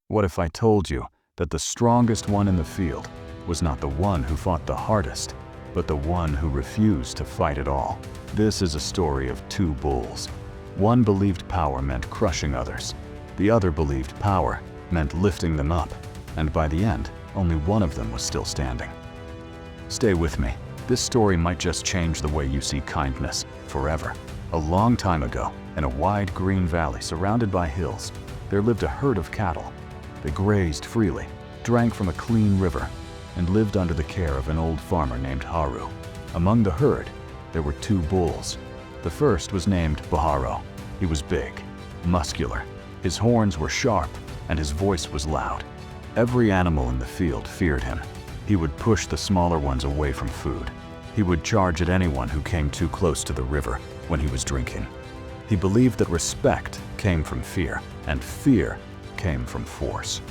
What if I told you that the strongest one in the field was not the one who fought the hardest, but the one who refused to fight at all? This is a story of two bulls. One believed power meant crushing others. The other believed power meant lifting them up. And by the end, only one of them was still standing. Stay with me. This story might just change the way you see kindness forever. A long time ago, in a wide green valley surrounded by hills, there lived a herd of cattle. They grazed freely, drank from a clean river, and lived under the care of an old farmer named Haru. Among the herd, there were two bulls. The first was named Baharo. He was big, muscular. His horns were sharp, and his voice was loud. Every animal in the field feared him. He would push the smaller ones away from food. He would charge at anyone who came too close to the river when he was drinking. He believed that respect came from fear, and fear came from force.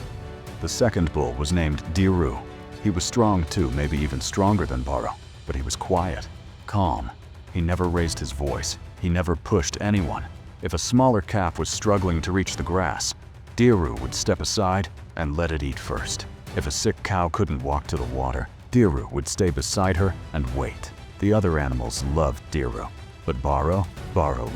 The second bull was named Diru. He was strong too, maybe even stronger than Baro, but he was quiet, calm. He never raised his voice. He never pushed anyone. If a smaller calf was struggling to reach the grass, Diru would step aside and let it eat first. If a sick cow couldn't walk to the water, Diru would stay beside her and wait. The other animals loved Diru, but Baro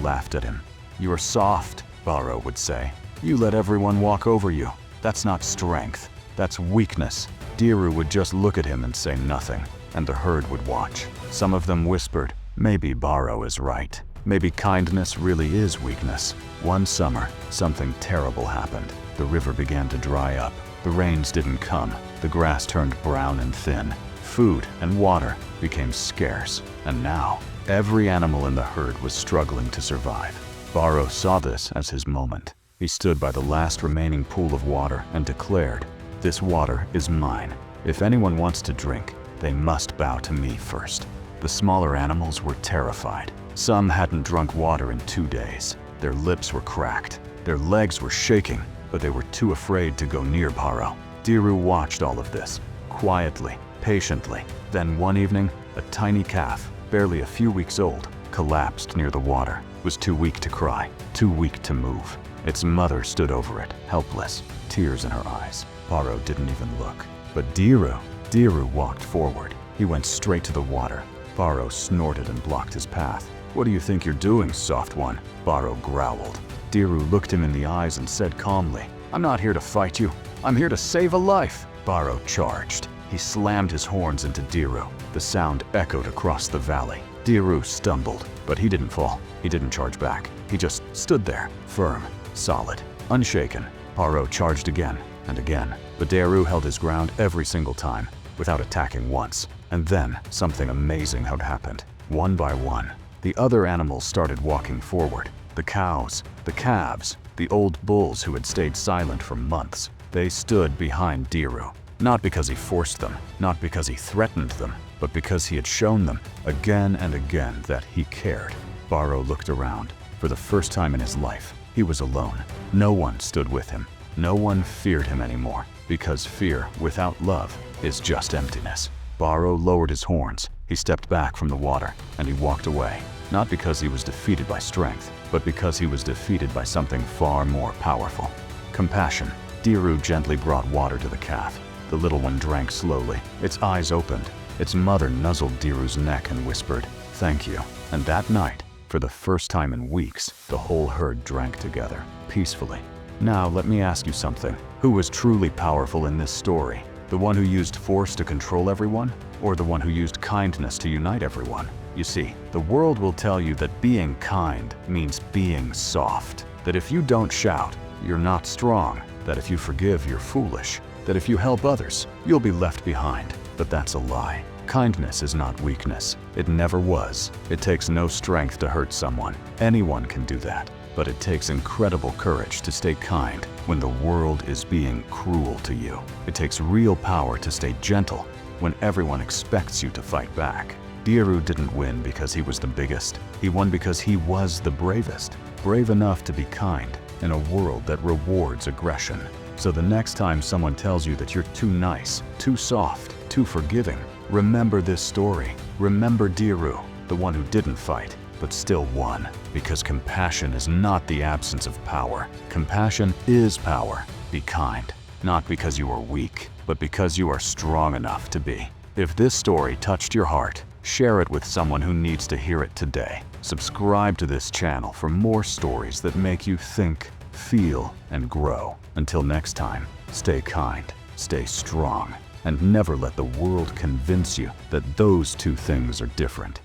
laughed at him. "You are soft," Baro would say. "You let everyone walk over you. That's not strength, that's weakness." Diru would just look at him and say nothing, and the herd would watch. Some of them whispered, "Maybe Baro is right. Maybe kindness really is weakness." One summer, something terrible happened. The river began to dry up. The rains didn't come. The grass turned brown and thin. Food and water became scarce. And now, every animal in the herd was struggling to survive. Baro saw this as his moment. He stood by the last remaining pool of water and declared, "This water is mine. If anyone wants to drink, they must bow to me first." The smaller animals were terrified. Some hadn't drunk water in 2 days. Their lips were cracked. Their legs were shaking, but they were too afraid to go near Baro. Diru watched all of this, quietly, patiently. Then one evening, a tiny calf, barely a few weeks old, collapsed near the water. It was too weak to cry, too weak to move. Its mother stood over it, helpless, tears in her eyes. Baro didn't even look. But Diru walked forward. He went straight to the water. Baro snorted and blocked his path. "What do you think you're doing, soft one?" Baro growled. Diru looked him in the eyes and said calmly, "I'm not here to fight you. I'm here to save a life." Baro charged. He slammed his horns into Diru. The sound echoed across the valley. Diru stumbled, but he didn't fall. He didn't charge back. He just stood there, firm, solid, unshaken. Baro charged again and again, but Diru held his ground every single time, without attacking once. And then something amazing had happened. One by one, the other animals started walking forward. The cows, the calves, the old bulls who had stayed silent for months. They stood behind Diru, not because he forced them, not because he threatened them, but because he had shown them again and again that he cared. Baro looked around. For the first time in his life, he was alone. No one stood with him. No one feared him anymore, because fear without love is just emptiness. Baro lowered his horns. He stepped back from the water, and he walked away. Not because he was defeated by strength, but because he was defeated by something far more powerful. Compassion. Diru gently brought water to the calf. The little one drank slowly. Its eyes opened. Its mother nuzzled Diru's neck and whispered, "Thank you." And that night, for the first time in weeks, the whole herd drank together, peacefully. Now let me ask you something. Who was truly powerful in this story? The one who used force to control everyone, or the one who used kindness to unite everyone? You see, the world will tell you that being kind means being soft, that if you don't shout, you're not strong, that if you forgive, you're foolish, that if you help others, you'll be left behind. But that's a lie. Kindness is not weakness. It never was. It takes no strength to hurt someone. Anyone can do that. But it takes incredible courage to stay kind when the world is being cruel to you. It takes real power to stay gentle when everyone expects you to fight back. Diru didn't win because he was the biggest. He won because he was the bravest. Brave enough to be kind in a world that rewards aggression. So the next time someone tells you that you're too nice, too soft, too forgiving, remember this story. Remember Diru, the one who didn't fight, but still won. Because compassion is not the absence of power. Compassion is power. Be kind. not because you are weak, but because you are strong enough to be. If this story touched your heart, share it with someone who needs to hear it today. Subscribe to this channel for more stories that make you think, feel, and grow. Until next time, stay kind, stay strong, and never let the world convince you that those two things are different.